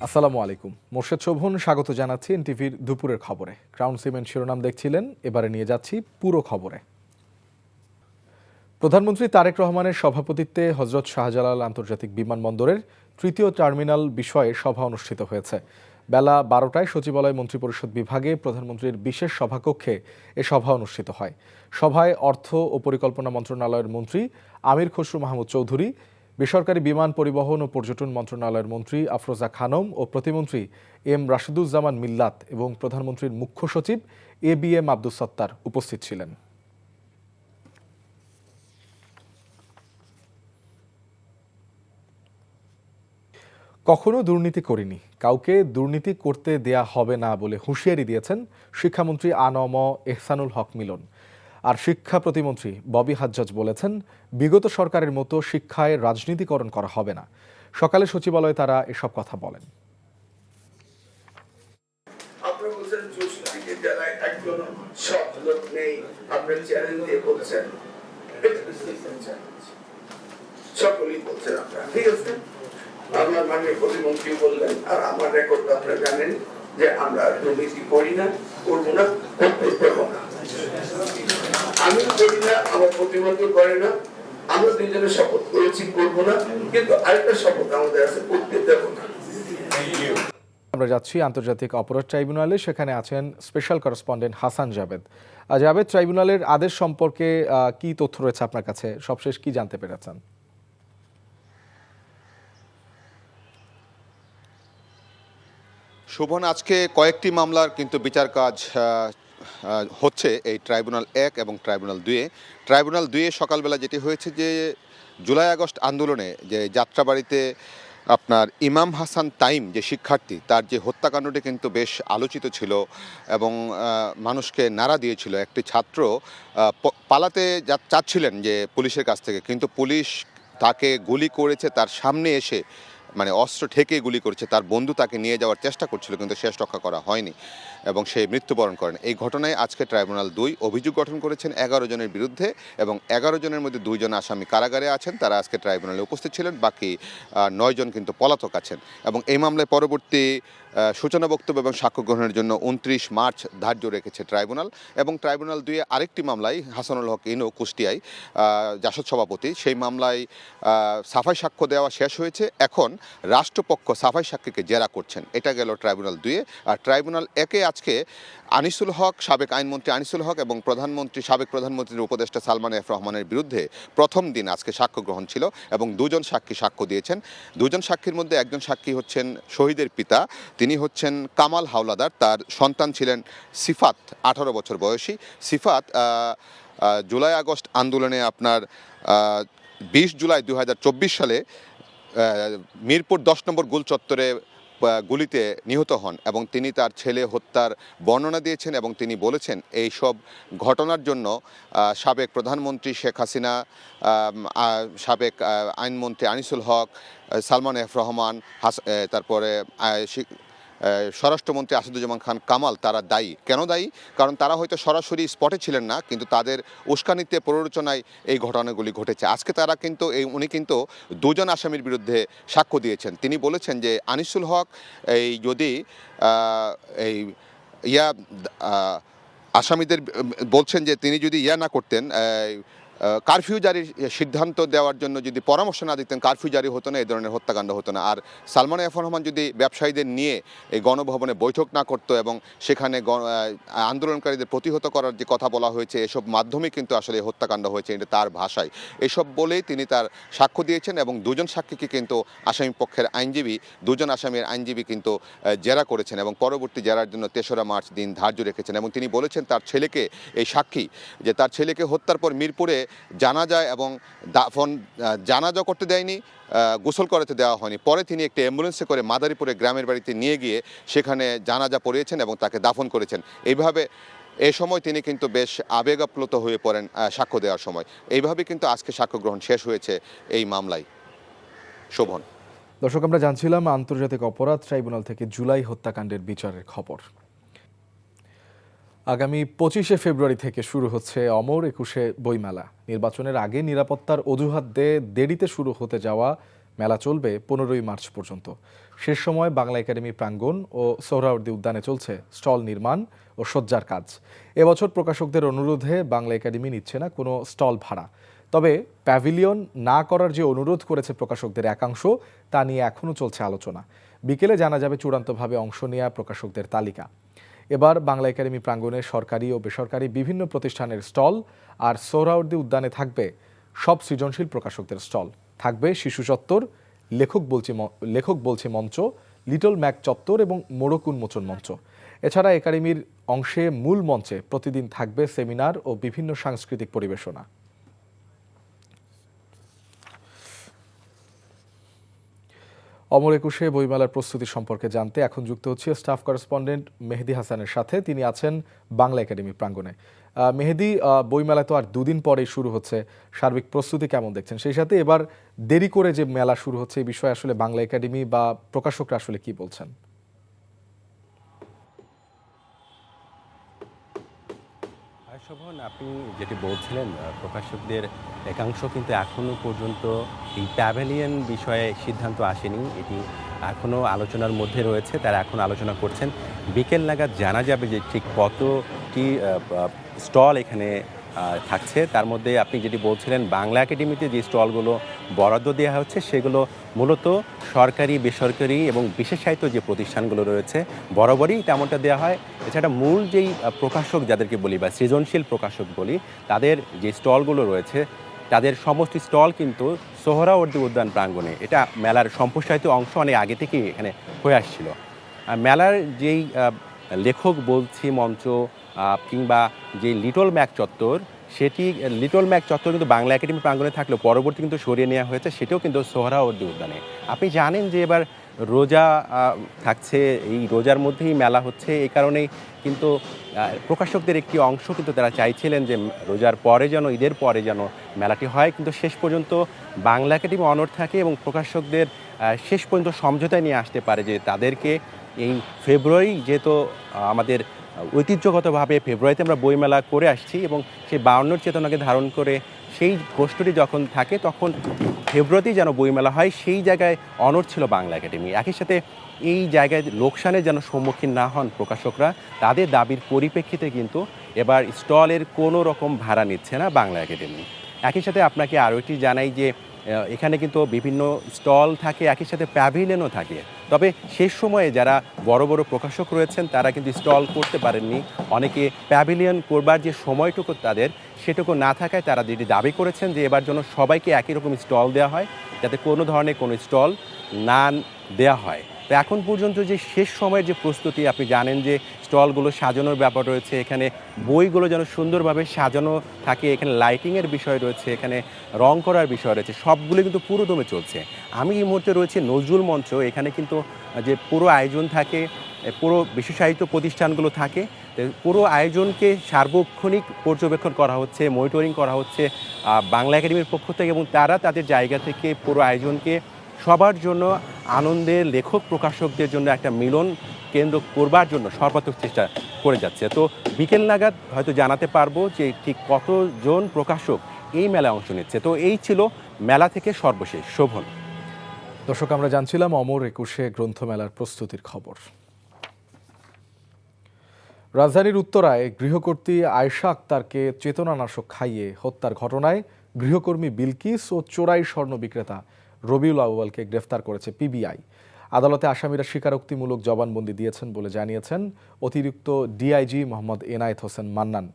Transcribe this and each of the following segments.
আসসালামু আলাইকুম। মোর্শেদ শোভন স্বাগত জানাচ্ছি এনটিভির দুপুরের খবরে। ক্রাউন সিমেন্ট শিরোনাম দেখছিলেন, এবারে নিয়ে যাচ্ছি পুরো খবরে। প্রধানমন্ত্রী তারেক রহমানের সভাপতিত্বে হযরত শাহজালাল আন্তর্জাতিক বিমানবন্দরের তৃতীয় টার্মিনাল বিষয়ে সভা অনুষ্ঠিত হয়েছে। বেলা 12টায় সচিবালয় মন্ত্রিপরিষদ বিভাগে প্রধানমন্ত্রীর বিশেষ সভাকক্ষে এ সভা অনুষ্ঠিত হয়। সভায় অর্থ ও পরিকল্পনা মন্ত্রণালয়ের মন্ত্রী আমির খসরু মাহমুদ চৌধুরী, বেসরকারি বিমান পরিবহন ও পর্যটন মন্ত্রণালয়ের মন্ত্রী আফরোজা খানম ও প্রতিমন্ত্রী এম রাশিদুজ্জামান মিল্লাত এবং প্রধানমন্ত্রীর মুখ্য সচিব এবিএম আব্দুস সত্তার উপস্থিত ছিলেন। কখনো দুর্নীতি করিনি, কাউকে দুর্নীতি করতে দেয়া হবে না বলে হুঁশিয়ারি দিয়েছেন শিক্ষামন্ত্রী আনম এহসানুল হক মিলন। আর শিক্ষা প্রতিমন্ত্রী ববি হাজ্জাজ বলেছেন, বিগত সরকারের মতো শিক্ষায় রাজনীতিকরণ করা হবে না। সকালে সচিবালয়ে তারা এসব কথা বলেন। সকলেই বলছেন আপনারা, ঠিক আছে। আমার মাননীয় প্রতিমন্ত্রী বললেন, আর আমার রেকর্ড আপনারা জানেন যে আমরা দুর্নীতি করি না, করবো না, করতে দেবো না। আমিও করি না, আমার প্রতিমন্ত্রী করে না। আমরা দুইজনে শপথ করেছি করবো না, কিন্তু আরেকটা শপথ আমাদের আছে, করতে দেবো না। আমরা যাচ্ছি আন্তর্জাতিক অপরাধ ট্রাইব্যুনালে, সেখানে আছেন স্পেশাল করেসপন্ডেন্ট হাসান জাবেদ। জাবেদ, ট্রাইব্যুনালের আদেশ সম্পর্কে কি তথ্য রয়েছে আপনার কাছে? সবশেষ কি জানতে পেরেছেন? শোভন, আজকে কয়েকটি মামলার কিন্তু বিচার কাজ হচ্ছে এই ট্রাইব্যুনাল 1 এবং ট্রাইব্যুনাল 2-এ। ট্রাইব্যুনাল 2-এ সকালবেলা যেটি হয়েছে যে জুলাই আগস্ট আন্দোলনে যে যাত্রাবাড়িতে আপনার ইমাম হাসান তাইম যে শিক্ষার্থী, তার যে হত্যাকাণ্ডটি কিন্তু বেশ আলোচিত ছিল এবং মানুষকে নাড়া দিয়েছিল। একটি ছাত্র পালাতে চাচ্ছিলেন যে পুলিশের কাছ থেকে, কিন্তু পুলিশ তাকে গুলি করেছে, তার সামনে এসে মানে অস্ত্র ঠেকে গুলি করেছে। তার বন্ধু তাকে নিয়ে যাওয়ার চেষ্টা করছিল, কিন্তু শেষ রক্ষা করা হয়নি এবং সে মৃত্যুবরণ করেন। এই ঘটনায় আজকে ট্রাইব্যুনাল 2 অভিযোগ গঠন করেছেন 11 জনের বিরুদ্ধে এবং 11 জনের মধ্যে 2 জন আসামি কারাগারে আছেন, তারা আজকে ট্রাইব্যুনালে উপস্থিত ছিলেন। বাকি 9 জন কিন্তু পলাতক আছেন এবং এই মামলায় পরবর্তী সূচনা বক্তব্য এবং সাক্ষ্য গ্রহণের জন্য 29 মার্চ ধার্য রেখেছে ট্রাইব্যুনাল। এবং ট্রাইব্যুনাল 2-এ আরেকটি মামলায় হাসানুল হক ইনু কুষ্টিয়ায় জাসদ সভাপতি, সেই মামলায় সাফাই সাক্ষ্য দেওয়া শেষ হয়েছে। এখন রাষ্ট্রপক্ষ সাফাই সাক্ষীকে জেরা করছেন। এটা গেল ট্রাইব্যুনাল 2-এ। আর ট্রাইব্যুনাল 1-এ আজকে আনিসুল হক, সাবেক আইনমন্ত্রী আনিসুল হক এবং সাবেক প্রধানমন্ত্রীর উপদেষ্টা সালমান এফ রহমানের বিরুদ্ধে প্রথম দিন আজকে সাক্ষ্য গ্রহণ ছিল এবং 2 জন সাক্ষী সাক্ষ্য দিয়েছেন। 2 জন সাক্ষীর মধ্যে একজন সাক্ষী হচ্ছেন শহীদের পিতা, তিনি হচ্ছেন কামাল হাওলাদার। তার সন্তান ছিলেন সিফাত, 18 বছর বয়সী। সিফাত জুলাই আগস্ট আন্দোলনে আপনার 20 জুলাই 2024 সালে মিরপুর 10 নম্বর গোল চত্বরে গুলিতে নিহত হন এবং তিনি তার ছেলে হত্যার বর্ণনা দিয়েছেন এবং তিনি বলেছেন এই সব ঘটনার জন্য সাবেক প্রধানমন্ত্রী শেখ হাসিনা, সাবেক আইনমন্ত্রী আনিসুল হক, সালমান এফ রহমান, তারপরে স্বরাষ্ট্রমন্ত্রী আসাদুজ্জামান খান কামাল, তারা দায়ী। কেন দায়ী? কারণ তারা হয়তো সরাসরি স্পটে ছিলেন না, কিন্তু তাদের উস্কানিতে প্ররোচনায় এই ঘটনাগুলি ঘটেছে। আজকে তারা কিন্তু উনি কিন্তু 2 জন আসামির বিরুদ্ধে সাক্ষ্য দিয়েছেন। তিনি বলেছেন যে আনিসুল হক যদি আসামিদের বলছেন যে তিনি যদি না করতেন, কারফিউ জারির সিদ্ধান্ত দেওয়ার জন্য যদি পরামর্শ না দিতেন, কারফিউ জারি হতো না, এই ধরনের হত্যাকাণ্ড হতো না। আর সালমান এফ রহমান যদি ব্যবসায়ীদের নিয়ে এই গণভবনে বৈঠক না করতো এবং সেখানে আন্দোলনকারীদের প্রতিহত করার যে কথা বলা হয়েছে, এসব মাধ্যমে কিন্তু আসলে হত্যাকাণ্ড হয়েছে, এটা তার ভাষায়। এসব বলেই তিনি তার সাক্ষ্য দিয়েছেন এবং 2 জন সাক্ষীকে কিন্তু আসামি পক্ষের আইনজীবী, 2 জন আসামির আইনজীবী কিন্তু জেরা করেছেন এবং পরবর্তী জেরার জন্য 3রা মার্চ দিন ধার্য রেখেছেন। এবং তিনি বলেছেন তার ছেলেকে, এই সাক্ষী, যে তার ছেলেকে হত্যার পর মিরপুরে জানাজা এবং জানাজা করতে দেয়নি, গোসল করাতে দেওয়া হয়নি। পরে তিনি একটি অ্যাম্বুলেন্সে করে মাদারীপুরে গ্রামের বাড়িতে নিয়ে গিয়ে সেখানে জানাজা পড়িয়েছেন এবং তাকে দাফন করেছেন। এইভাবে এই সময় তিনি কিন্তু বেশ আবেগাপ্লুত হয়ে পড়েন সাক্ষ্য দেওয়ার সময়। এইভাবে কিন্তু আজকে সাক্ষ্য গ্রহণ শেষ হয়েছে এই মামলায়। শোভন। দর্শক, আমরা জানছিলাম আন্তর্জাতিক অপরাধ ট্রাইব্যুনাল থেকে জুলাই হত্যাকাণ্ডের বিচারের খবর। আগামী 25শে ফেব্রুয়ারি থেকে শুরু হচ্ছে অমর 21শে বইমেলা। নির্বাচনের আগে নিরাপত্তার অজুহাত দিয়ে দেরিতে শুরু হতে যাওয়া মেলা চলবে 15ই মার্চ পর্যন্ত। শেষ সময় বাংলা একাডেমি প্রাঙ্গণ ও সোহরাওয়ার্দী উদ্যানে চলছে স্টল নির্মাণ ও সজ্জার কাজ। এবছর প্রকাশকদের অনুরোধে বাংলা একাডেমি নিচ্ছে না কোনো স্টল ভাড়া। তবে প্যাভিলিয়ন না করার যে অনুরোধ করেছে প্রকাশকদের একাংশ, তা নিয়ে এখনও চলছে আলোচনা। বিকেলে জানা যাবে চূড়ান্তভাবে অংশ নেওয়া প্রকাশকদের তালিকা। এবার বাংলা একাডেমি প্রাঙ্গণে সরকারি ও বেসরকারি বিভিন্ন প্রতিষ্ঠানের স্টল, আর সোহরাওয়ার্দী উদ্যানে থাকবে সব সৃজনশীল প্রকাশকদের স্টল। থাকবে শিশু চত্বর, লেখক বলছে মঞ্চ, লিটল ম্যাক চত্বর এবং মোড়ক উন্মোচন মঞ্চ। এছাড়া একাডেমির অংশে মূল মঞ্চে প্রতিদিন থাকবে সেমিনার ও বিভিন্ন সাংস্কৃতিক পরিবেশনা। অমর একুশে বইমেলার প্রস্তুতি সম্পর্কে জানতে এখন যুক্ত হচ্ছে স্টাফ করেসপন্ডেন্ট মেহেদি হাসানের সাথে। তিনি আছেন বাংলা একাডেমি প্রাঙ্গণে। মেহেদি, বইমেলা তো আর দুদিন পরেই শুরু হচ্ছে, সার্বিক প্রস্তুতি কেমন দেখছেন? সেই সাথে এবার দেরি করে যে মেলা শুরু হচ্ছে এই বিষয়ে আসলে বাংলা একাডেমি বা প্রকাশকরা আসলে কি বলছেন? শোভন, আপনি যেটি বলছিলেন, প্রকাশকদের একাংশ কিন্তু এখনো পর্যন্ত এই প্যাভিলিয়ন বিষয়ে সিদ্ধান্ত আসেনি। এটি এখনও আলোচনার মধ্যে রয়েছে, তারা এখন আলোচনা করছেন। বিকেল নাগাদ জানা যাবে যে ঠিক কতটি স্টল এখানে থাকছে। তার মধ্যে আপনি যেটি বলছিলেন, বাংলা একাডেমিতে যে স্টলগুলো বরাদ্দ দেওয়া হচ্ছে সেগুলো মূলত সরকারি, বেসরকারি এবং বিশেষায়িত যে প্রতিষ্ঠানগুলো রয়েছে বরাবরই তেমনটা দেওয়া হয়। এছাড়া মূল যেই প্রকাশক যাদেরকে বলি বা সৃজনশীল প্রকাশক বলি, তাদের যে স্টলগুলো রয়েছে তাদের সমস্ত স্টল কিন্তু সোহরাওয়ার্দী উদ্যান প্রাঙ্গণে। এটা মেলার সম্প্রসারিত অংশ, অনেক আগে থেকেই এখানে হয়ে আসছিল। মেলার যেই লেখক বলছি মঞ্চ কিংবা যে লিটল ম্যাক চত্বর, সেটি লিটল ম্যাক চত্বর কিন্তু বাংলা একাডেমি প্রাঙ্গণে থাকলেও পরবর্তী কিন্তু সরিয়ে নেওয়া হয়েছে, সেটাও কিন্তু সোহরাওয়ার্দী উদ্যানে। আপনি জানেন যে এবার রোজা থাকছে, এই রোজার মধ্যেই মেলা হচ্ছে। এই কারণেই কিন্তু প্রকাশকদের একটি অংশ কিন্তু তারা চাইছিলেন যে রোজার পরে যেন, ঈদের পরে যেন মেলাটি হয়, কিন্তু শেষ পর্যন্ত বাংলা একাডেমি অনড় থাকে এবং প্রকাশকদের শেষ পর্যন্ত সমঝোতায় নিয়ে আসতে পারে যে তাদেরকে এই ফেব্রুয়ারি, যেহেতু আমাদের ঐতিহ্যগতভাবে ফেব্রুয়ারিতে আমরা বইমেলা করে আসছি এবং সেই 52 চেতনাকে ধারণ করে সেই গোষ্ঠীটি যখন থাকে তখন ফেব্রুয়ারিতেই যেন বইমেলা হয়, সেই জায়গায় অনড় ছিল বাংলা একাডেমি। একই সাথে এই জায়গায় লোকসানের যেন সম্মুখীন না হন প্রকাশকরা, তাদের দাবির পরিপ্রেক্ষিতে কিন্তু এবার স্টলের কোনো রকম ভাড়া নিচ্ছে না বাংলা একাডেমি। একই সাথে আপনাকে আরও একটি জানাই যে এখানে কিন্তু বিভিন্ন স্টল থাকে, একই সাথে প্যাভিলিয়নও থাকে। তবে শেষ সময়ে যারা বড় বড় প্রকাশক রয়েছেন তারা কিন্তু স্টল করতে পারেননি। অনেকে প্যাভিলিয়ন করবার যে সময়টুকু তাদের, সেটুকু না থাকায় তারা যেটি দাবি করেছেন যে এবার জন্য সবাইকে একই রকম স্টল দেওয়া হয়, যাতে কোনো ধরনের কোনো স্টল না দেওয়া হয়। তো এখন পর্যন্ত যে শেষ সময়ের যে প্রস্তুতি, আপনি জানেন যে স্টলগুলো সাজানোর ব্যাপার রয়েছে, এখানে বইগুলো যেন সুন্দরভাবে সাজানো থাকে, এখানে লাইটিংয়ের বিষয় রয়েছে, এখানে রং করার বিষয় রয়েছে, সবগুলো কিন্তু পুরোদমে চলছে। আমি এই মুহূর্তে রয়েছে নজরুল মঞ্চ, এখানে কিন্তু যে পুরো আয়োজন থাকে, পুরো বিশেষায়িত প্রতিষ্ঠানগুলো থাকে, পুরো আয়োজনকে সার্বক্ষণিক পর্যবেক্ষণ করা হচ্ছে, মনিটরিং করা হচ্ছে বাংলা একাডেমির পক্ষ থেকে, এবং তারা তাদের জায়গা থেকে পুরো আয়োজনকে সবার জন্য আনন্দের, লেখক প্রকাশকদের জন্য একটা মিলন কেন্দ্র করবার জন্য সর্বাত্মক চেষ্টা করে যাচ্ছে। তো বিকেল নাগাদ হয়তো জানাতে পারবো যে ঠিক কতজন প্রকাশক এই মেলায় অংশ নিচ্ছে। তো এই ছিল মেলা থেকে সর্বশেষ। শোভন। দর্শক, আমরা জানছিলাম অমর একুশে গ্রন্থমেলার প্রস্তুতির খবর। রাজধানীর উত্তরায় গৃহকর্ত্রী আয়েশা আক্তারকে চেতনানাশক খাইয়ে হত্যার ঘটনায় গৃহকর্মী বিলকিস ও চোরাই স্বর্ণ বিক্রেতা রবিউল আউয়ালকে গ্রেফতার করেছে পিবিআই। আদালতে আসামিরা স্বীকারোক্তিমূলক জবানবন্দি দিয়েছেন বলে জানিয়েছেন অতিরিক্ত ডিআইজি মোহাম্মদ এনায়েত হোসেন মান্নান।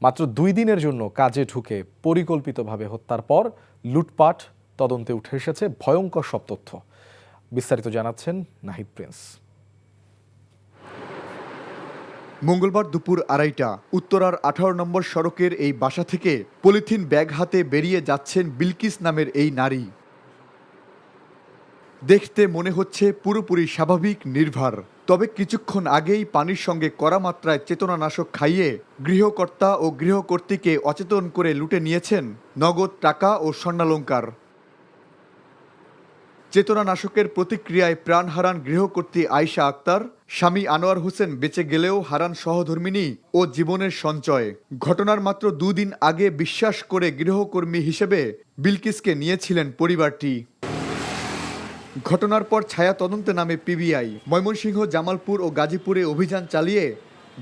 মাত্র 2 দিনের জন্য কাজে ঢুকে পরিকল্পিতভাবে হত্যার পর লুটপাট, তদন্তে উঠে এসেছে ভয়ঙ্কর সব তথ্য। বিস্তারিত জানাচ্ছেন নাহিদ প্রিন্স। মঙ্গলবার দুপুর 2:30 উত্তরার 18 নম্বর সড়কের এই বাসা থেকে পলিথিন ব্যাগ হাতে বেরিয়ে যাচ্ছেন বিলকিস নামের এই নারী। দেখতে মনে হচ্ছে পুরোপুরি স্বাভাবিক, নির্ভার। তবে কিছুক্ষণ আগেই পানির সঙ্গে কড়া মাত্রায় চেতনানাশক খাইয়ে গৃহকর্তা ও গৃহকর্ত্রীকে অচেতন করে লুটে নিয়েছেন নগদ টাকা ও স্বর্ণালংকার। চেতনানাশকের প্রতিক্রিয়ায় প্রাণ হারান গৃহকর্ত্রী আয়েশা আক্তার। স্বামী আনোয়ার হোসেন বেঁচে গেলেও হারান সহধর্মিণী ও জীবনের সঞ্চয়। ঘটনার মাত্র 2 দিন আগে বিশ্বাস করে গৃহকর্মী হিসেবে বিলকিসকে নিয়েছিলেন পরিবারটি। ঘটনার পর ছায়া তদন্তে নামে পিবিআই। ময়মনসিংহ, জামালপুর ও গাজীপুরে অভিযান চালিয়ে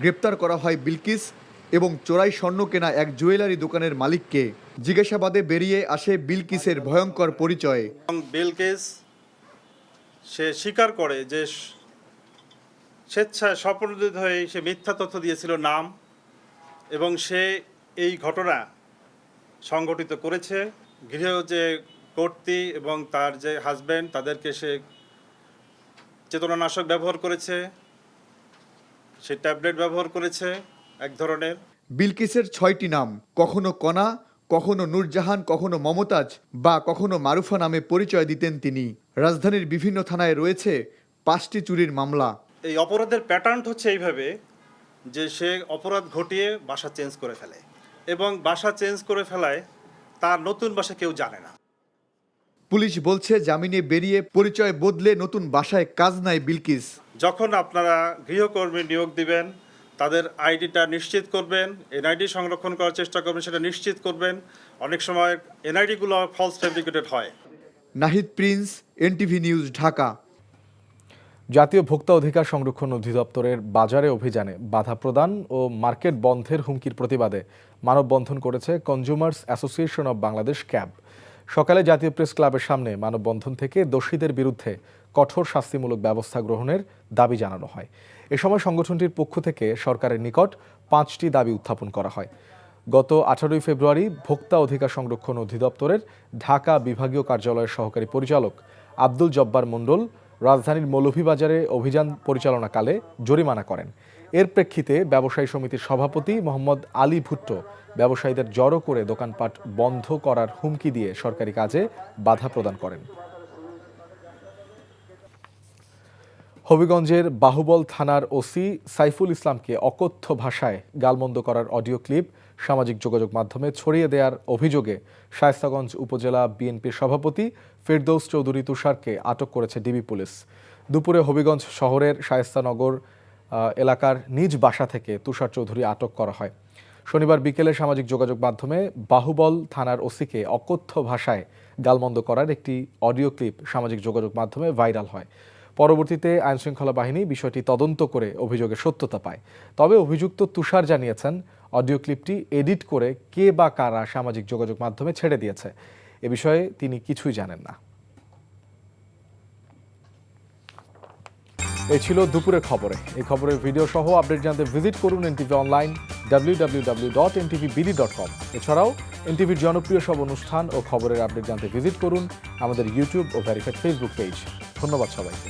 গ্রেপ্তার করা হয় বিলকিস এবং চোরাই স্বর্ণ কেনা এক জুয়েলারি দোকানের মালিককে। জিজ্ঞাসাবাদে বেরিয়ে আসে বিলকিসের ভয়ঙ্কর পরিচয়। বিলকিস সে স্বীকার করে যে স্বেচ্ছায় স্বপ্রণোদিত হয়ে সে মিথ্যা তথ্য দিয়েছিল নাম, এবং সে এই ঘটনা সংগঠিত করেছে। গৃহ যে কর্ত্রী এবং তার যে হাজব্যান্ড, তাদেরকে সে চেতনানাশক ব্যবহার করেছে, সে ট্যাবলেট ব্যবহার করেছে এক ধরনের। বিলকিসের 6টি নাম, কখনো কণা, কখনো নূরজাহান, কখনো মমতাজ বা কখনো মারুফা নামে পরিচয় দিতেন তিনি। রাজধানীর বিভিন্ন থানায় রয়েছে 5টি চুরির মামলা। এই অপরাধের প্যাটার্ন হচ্ছে এইভাবে যে সে অপরাধ ঘটিয়ে বাসা চেঞ্জ করে ফেলে, এবং বাসা চেঞ্জ করে ফেলায় তার নতুন বাসা কেউ জানে না। পুলিশ বলছে জামিনে বেরিয়ে পরিচয় বদলে নতুন বাসায় কাজ নেয় বিলকিস। যখন আপনারা গৃহকর্মী নিয়োগ দিবেন, তাদের আইডিটা নিশ্চিত করবেন, এনআইডি সংরক্ষণ করার চেষ্টা করবেন, সেটা নিশ্চিত করবেন। অনেক সময় এনআইডিগুলো ফলস ফেব্রিকেটেড হয়। Nahid Prince, NTV news, Dhaka. জাতীয় ভোক্তা অধিকার সংরক্ষণ অধিদপ্তরের বাজারে অভিযানে বাধা প্রদান ও মার্কেট বন্ধের হুমকির প্রতিবাদে মানববন্ধন করেছে consumers association of Bangladesh cab. সকালে জাতীয় প্রেস ক্লাবের সামনে মানববন্ধন থেকে দোষীদের বিরুদ্ধে কঠোর শাস্তিমূলক ব্যবস্থা গ্রহণের দাবি জানানো হয়। এ সময় সংগঠনটির পক্ষ থেকে সরকারের নিকট 5টি দাবি উত্থাপন করা হয়। গত 18 ফেব্রুয়ারি ভোক্তা অধিকার সংরক্ষণ অধিদপ্তরের ঢাকা বিভাগীয় কার্যালয়ের সহকারী পরিচালক আব্দুল জব্বার মণ্ডল রাজধানীর মৌলভীবাজারে অভিযান পরিচালনাকালে জরিমানা করেন। এর প্রেক্ষিতে ব্যবসায়ী সমিতির সভাপতি মোহাম্মদ আলী ভুট্টো ব্যবসায়ীদের জড়ো করে দোকানপাট বন্ধ করার হুমকি দিয়ে সরকারি কাজে বাধা প্রদান করেন। হবিগঞ্জের বাহুবল থানার ওসি সাইফুল ইসলামকে অকথ্য ভাষায় গালমন্দ করার অডিও ক্লিপ সামাজিক যোগাযোগ মাধ্যমে ছড়িয়ে দেওয়ার অভিযোগে শায়েস্তাগঞ্জ উপজেলা বিএনপির সভাপতি ফেরদৌস চৌধুরী তুষারকে আটক করেছে ডিবি পুলিশ। দুপুরে হবিগঞ্জ শহরের শায়েস্তানগর এলাকার নিজ বাসা থেকে তুষার চৌধুরী আটক করা হয়। শনিবার বিকেলে সামাজিক যোগাযোগ মাধ্যমে বাহুবল থানার ওসিকে অকথ্য ভাষায় গালমন্দ করার একটি অডিও ক্লিপ সামাজিক যোগাযোগ মাধ্যমে ভাইরাল হয়। পরবর্তীতে আইনশৃঙ্খলা বাহিনী বিষয়টি তদন্ত করে অভিযোগের সত্যতা পায়। তবে অভিযুক্ত তুষার জানিয়েছেন অডিও ক্লিপটি এডিট করে কে বা কারা সামাজিক যোগাযোগ মাধ্যমে ছেড়ে দিয়েছে এ বিষয়ে তিনি কিছুই জানেন না। এই ছিল দুপুরের খবরে। এই খবরের ভিডিও সহ আপডেট জানতে ভিজিট করুন এনটিভি অনলাইন www.ntvbd.com। এছাড়াও এনটিভির জনপ্রিয় সব অনুষ্ঠান ও খবরের আপডেট জানতে ভিজিট করুন আমাদের ইউটিউব ও ভেরিফাইড ফেসবুক পেজ। ধন্যবাদ সবাইকে।